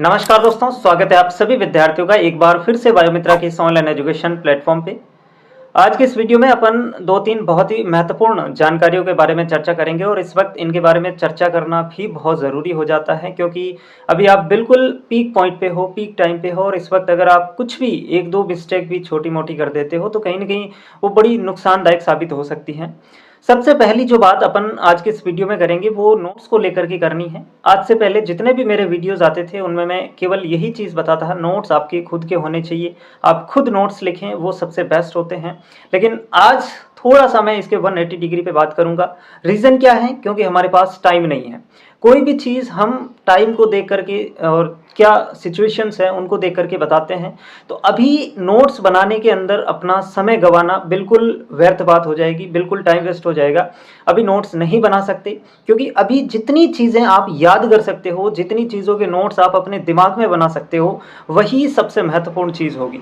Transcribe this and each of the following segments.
नमस्कार दोस्तों, स्वागत है आप सभी विद्यार्थियों का एक बार फिर से बायोमित्रा के इस ऑनलाइन एजुकेशन प्लेटफॉर्म पे। आज के इस वीडियो में अपन दो तीन बहुत ही महत्वपूर्ण जानकारियों के बारे में चर्चा करेंगे और इस वक्त इनके बारे में चर्चा करना भी बहुत ज़रूरी हो जाता है, क्योंकि अभी आप बिल्कुल पीक पॉइंट पे हो, पीक टाइम पे हो और इस वक्त अगर आप कुछ भी एक दो मिस्टेक भी छोटी मोटी कर देते हो तो कहीं ना कहीं वो बड़ी नुकसानदायक साबित हो सकती है। सबसे पहली जो बात अपन आज के इस वीडियो में करेंगे वो नोट्स को लेकर के करनी है। आज से पहले जितने भी मेरे वीडियोस आते थे उनमें मैं केवल यही चीज़ बताता था, नोट्स आपके खुद के होने चाहिए, आप खुद नोट्स लिखें, वो सबसे बेस्ट होते हैं। लेकिन आज थोड़ा सा मैं इसके 180 डिग्री पे बात करूंगा। रीज़न क्या है? क्योंकि हमारे पास टाइम नहीं है। कोई भी चीज़ हम टाइम को देख करके और क्या सिचुएशंस है उनको देख करके बताते हैं। तो अभी नोट्स बनाने के अंदर अपना समय गंवाना बिल्कुल व्यर्थ बात हो जाएगी, बिल्कुल टाइम वेस्ट हो जाएगा। अभी नोट्स नहीं बना सकते, क्योंकि अभी जितनी चीज़ें आप याद कर सकते हो, जितनी चीज़ों के नोट्स आप अपने दिमाग में बना सकते हो, वही सबसे महत्वपूर्ण चीज़ होगी।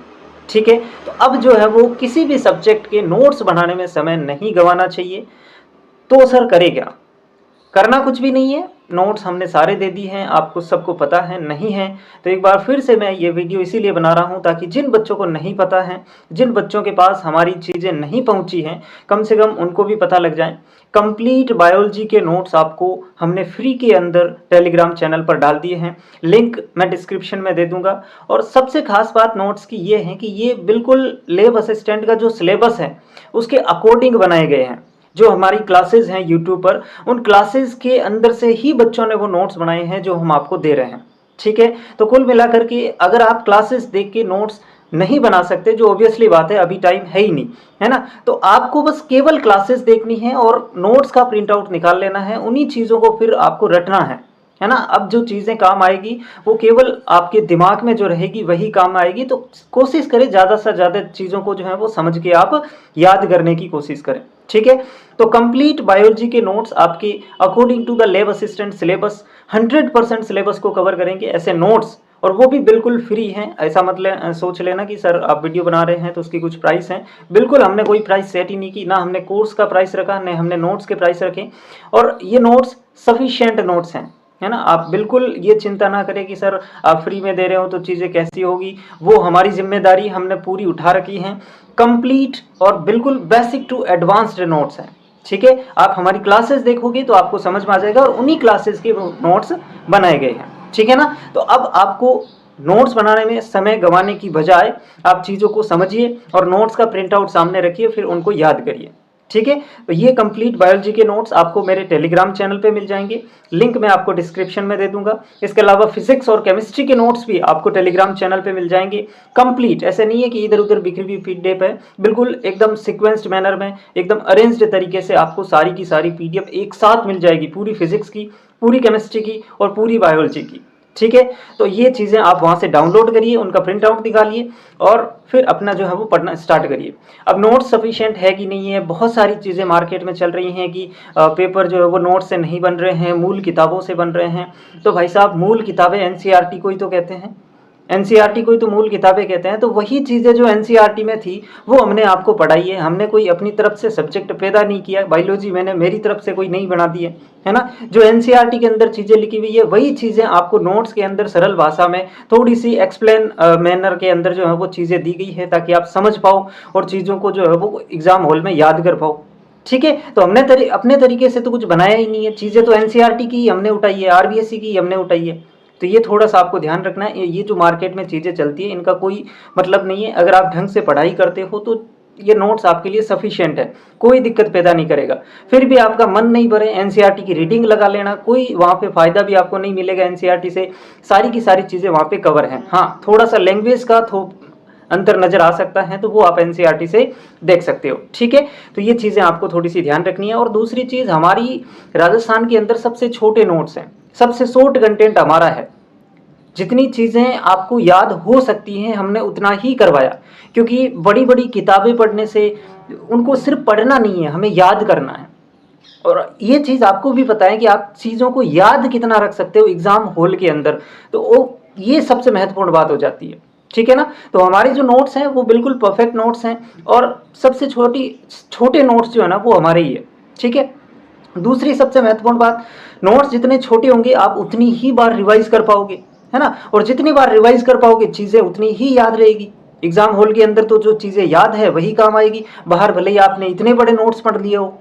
ठीक है, तो अब जो है वो किसी भी सब्जेक्ट के नोट्स बनाने में समय नहीं गंवाना चाहिए। तो सर करे क्या? करना कुछ भी नहीं है, नोट्स हमने सारे दे दी हैं, आपको सबको पता है नहीं है। तो एक बार फिर से मैं ये वीडियो इसीलिए बना रहा हूँ ताकि जिन बच्चों को नहीं पता है, जिन बच्चों के पास हमारी चीज़ें नहीं पहुँची हैं, कम से कम उनको भी पता लग जाए। कंप्लीट बायोलॉजी के नोट्स आपको हमने फ्री के अंदर टेलीग्राम चैनल पर डाल दिए हैं, लिंक मैं डिस्क्रिप्शन में दे दूंगा। और सबसे खास बात नोट्स की ये है कि ये बिल्कुल लैब असिस्टेंट का जो सिलेबस है उसके अकॉर्डिंग बनाए गए हैं। जो हमारी क्लासेस हैं यूट्यूब पर, उन क्लासेस के अंदर से ही बच्चों ने वो नोट्स बनाए हैं जो हम आपको दे रहे हैं। ठीक है, तो कुल मिलाकर के अगर आप क्लासेस देख के नोट्स नहीं बना सकते, जो ऑब्वियसली बात है, अभी टाइम है ही नहीं, है ना, तो आपको बस केवल क्लासेस देखनी है और नोट्स का प्रिंट आउट निकाल लेना है। उन्हीं चीज़ों को फिर आपको रटना है ना। अब जो चीज़ें काम आएगी वो केवल आपके दिमाग में जो रहेगी वही काम आएगी। तो कोशिश करें ज़्यादा से ज़्यादा चीज़ों को जो है वो समझ के आप याद करने की कोशिश करें। ठीक है, तो कंप्लीट बायोलॉजी के नोट्स आपके according to the lab assistant syllabus 100% syllabus को कवर करेंगे ऐसे नोट्स, और वो भी बिल्कुल फ्री हैं। ऐसा मतलब सोच लेना कि सर आप वीडियो बना रहे हैं तो उसकी कुछ प्राइस है। बिल्कुल हमने कोई प्राइस सेट ही नहीं की, ना हमने कोर्स का प्राइस रखा, ना हमने नोट्स के प्राइस रखे। और ये नोट्स सफिशिएंट नोट्स हैं, है ना। आप बिल्कुल ये चिंता ना करें कि सर आप फ्री में दे रहे हो तो चीज़ें कैसी होगी, वो हमारी जिम्मेदारी हमने पूरी उठा रखी है। कंप्लीट और बिल्कुल बेसिक टू एडवांस्ड नोट्स हैं। ठीक है, आप हमारी क्लासेस देखोगे तो आपको समझ में आ जाएगा, और उन्हीं क्लासेस के नोट्स बनाए गए हैं। ठीक है ना, तो अब आपको नोट्स बनाने में समय गंवाने की बजाय आप चीज़ों को समझिए और नोट्स का प्रिंट आउट सामने रखिए, फिर उनको याद करिए। ठीक है, तो ये कंप्लीट बायोलॉजी के नोट्स आपको मेरे टेलीग्राम चैनल पे मिल जाएंगे, लिंक मैं आपको डिस्क्रिप्शन में दे दूंगा। इसके अलावा फिजिक्स और केमिस्ट्री के नोट्स भी आपको टेलीग्राम चैनल पे मिल जाएंगे कंप्लीट। ऐसे नहीं है कि इधर उधर बिखरी हुई पीडीएफ है, बिल्कुल एकदम सिक्वेंस्ड मैनर में, एकदम अरेंज्ड तरीके से आपको सारी की सारी पीडीएफ एक साथ मिल जाएगी, पूरी फिजिक्स की, पूरी केमिस्ट्री की और पूरी बायोलॉजी की। ठीक है, तो ये चीज़ें आप वहाँ से डाउनलोड करिए, उनका प्रिंट आउट निकालिए और फिर अपना जो है वो पढ़ना स्टार्ट करिए। अब नोट्स सफिशिएंट है कि नहीं है, बहुत सारी चीज़ें मार्केट में चल रही हैं कि पेपर जो है वो नोट्स से नहीं बन रहे हैं, मूल किताबों से बन रहे हैं। तो भाई साहब, मूल किताबें एनसीईआरटी को ही तो कहते हैं, एनसीईआरटी को ही तो मूल किताबें कहते हैं। तो वही चीज़ें जो एनसीईआरटी में थी वो हमने आपको पढ़ाई है, हमने कोई अपनी तरफ से सब्जेक्ट पैदा नहीं किया। बायोलॉजी मैंने मेरी तरफ से कोई नहीं बना दी है ना। जो एनसीईआरटी के अंदर चीज़ें लिखी हुई है वही चीज़ें आपको नोट्स के अंदर सरल भाषा में थोड़ी सी एक्सप्लेन मैनर के अंदर जो है वो चीज़ें दी गई है, ताकि आप समझ पाओ और चीज़ों को जो है वो एग्जाम हॉल में याद कर पाओ। ठीक है, तो हमने अपने तरीके से तो कुछ बनाया ही नहीं है, चीज़ें तो एनसीईआरटी की हमने उठाई है, आरबीएससी की हमने उठाई है। तो ये थोड़ा सा आपको ध्यान रखना है। ये जो मार्केट में चीज़ें चलती है इनका कोई मतलब नहीं है। अगर आप ढंग से पढ़ाई करते हो तो ये नोट्स आपके लिए सफिशिएंट है, कोई दिक्कत पैदा नहीं करेगा। फिर भी आपका मन नहीं भरे, एनसीईआरटी की रीडिंग लगा लेना, कोई वहाँ पे फ़ायदा भी आपको नहीं मिलेगा एनसीईआरटी से। सारी की सारी चीज़ें वहाँ पे कवर हैं। हाँ, थोड़ा सा लैंग्वेज का अंतर नज़र आ सकता है, तो वो आप एनसीईआरटी से देख सकते हो। ठीक है, तो ये चीज़ें आपको थोड़ी सी ध्यान रखनी है। और दूसरी चीज़, हमारी राजस्थान के अंदर सबसे छोटे नोट्स हैं, सबसे शॉर्ट कंटेंट हमारा है। जितनी चीज़ें आपको याद हो सकती हैं हमने उतना ही करवाया, क्योंकि बड़ी बड़ी किताबें पढ़ने से उनको सिर्फ पढ़ना नहीं है, हमें याद करना है। और ये चीज़ आपको भी पता है कि आप चीज़ों को याद कितना रख सकते हो एग्ज़ाम हॉल के अंदर, तो वो ये सबसे महत्वपूर्ण बात हो जाती है। ठीक है ना, तो हमारे जो नोट्स हैं वो बिल्कुल परफेक्ट नोट्स हैं, और सबसे छोटे नोट्स जो है ना वो हमारे ही है। ठीक है, दूसरी सबसे महत्वपूर्ण बात, नोट्स जितने छोटे होंगे आप उतनी ही बार रिवाइज कर पाओगे, है ना। और जितनी बार रिवाइज कर पाओगे चीज़ें उतनी ही याद रहेगी। एग्जाम हॉल के अंदर तो जो चीज़ें याद है वही काम आएगी, बाहर भले ही आपने इतने बड़े नोट्स पढ़ लिए हो,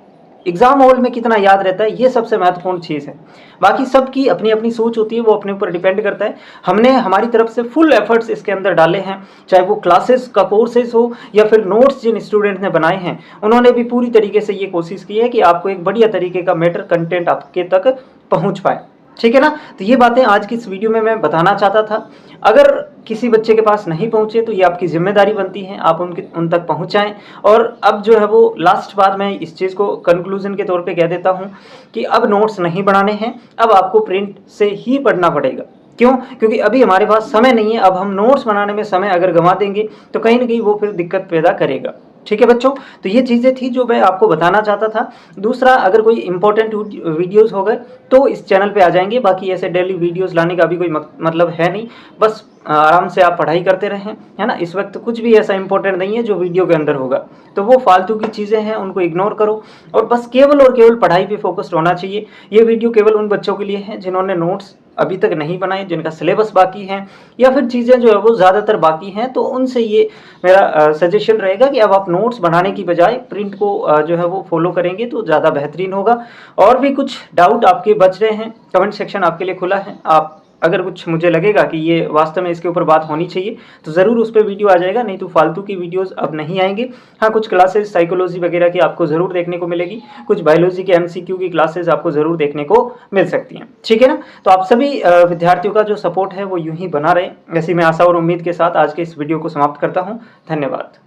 एग्जाम हॉल में कितना याद रहता है ये सबसे महत्वपूर्ण चीज़ है। बाकी सबकी अपनी अपनी सोच होती है, वो अपने ऊपर डिपेंड करता है। हमने हमारी तरफ से फुल एफर्ट्स इसके अंदर डाले हैं, चाहे वो क्लासेस का कोर्सेज हो या फिर नोट्स जिन स्टूडेंट ने बनाए हैं उन्होंने भी पूरी तरीके से ये कोशिश की है कि आपको एक बढ़िया तरीके का मैटर कंटेंट आपके तक पहुंच पाए, ठीक है ना। तो ये बातें आज की इस वीडियो में मैं बताना चाहता था। अगर किसी बच्चे के पास नहीं पहुंचे तो ये आपकी जिम्मेदारी बनती है, आप उन तक पहुंचाएं। और अब जो है वो लास्ट बात मैं इस चीज़ को कंक्लूजन के तौर पे कह देता हूं कि अब नोट्स नहीं बनाने हैं, अब आपको प्रिंट से ही पढ़ना पड़ेगा। क्यों? क्योंकि अभी हमारे पास समय नहीं है। अब हम नोट्स बनाने में समय अगर गंवा देंगे तो कहीं ना कहीं वो फिर दिक्कत पैदा करेगा, ठीक है बच्चों। तो ये चीज़ें थी जो मैं आपको बताना चाहता था। दूसरा, अगर कोई इंपॉर्टेंट वीडियोस हो गए तो इस चैनल पे आ जाएंगे, बाकी ऐसे डेली वीडियोस लाने का भी कोई मतलब है नहीं। बस आराम से आप पढ़ाई करते रहें, है ना। इस वक्त कुछ भी ऐसा इंपॉर्टेंट नहीं है जो वीडियो के अंदर होगा, तो वो फालतू की चीज़ें हैं, उनको इग्नोर करो और बस केवल और केवल पढ़ाई पे फोकस्ड होना चाहिए। ये वीडियो केवल उन बच्चों के लिए है जिन्होंने नोट्स अभी तक नहीं बनाए, जिनका सिलेबस बाकी है या फिर चीज़ें जो है वो ज़्यादातर बाकी हैं। तो उनसे ये मेरा सजेशन रहेगा कि अब आप नोट्स बनाने की बजाय प्रिंट को जो है वो फॉलो करेंगे तो ज़्यादा बेहतरीन होगा। और भी कुछ डाउट आपके बच रहे हैं, कमेंट सेक्शन आपके लिए खुला है। आप अगर कुछ मुझे लगेगा कि ये वास्तव में इसके ऊपर बात होनी चाहिए तो ज़रूर उस पर वीडियो आ जाएगा, नहीं तो फालतू की वीडियोस अब नहीं आएंगे। हाँ, कुछ क्लासेस साइकोलॉजी वगैरह की आपको ज़रूर देखने को मिलेगी, कुछ बायोलॉजी के MCQ की क्लासेस आपको ज़रूर देखने को मिल सकती हैं, ठीक है ना। तो आप सभी विद्यार्थियों का जो सपोर्ट है वो यूं ही बना रहे, ऐसी मैं आशा और उम्मीद के साथ आज के इस वीडियो को समाप्त करता हूँ। धन्यवाद।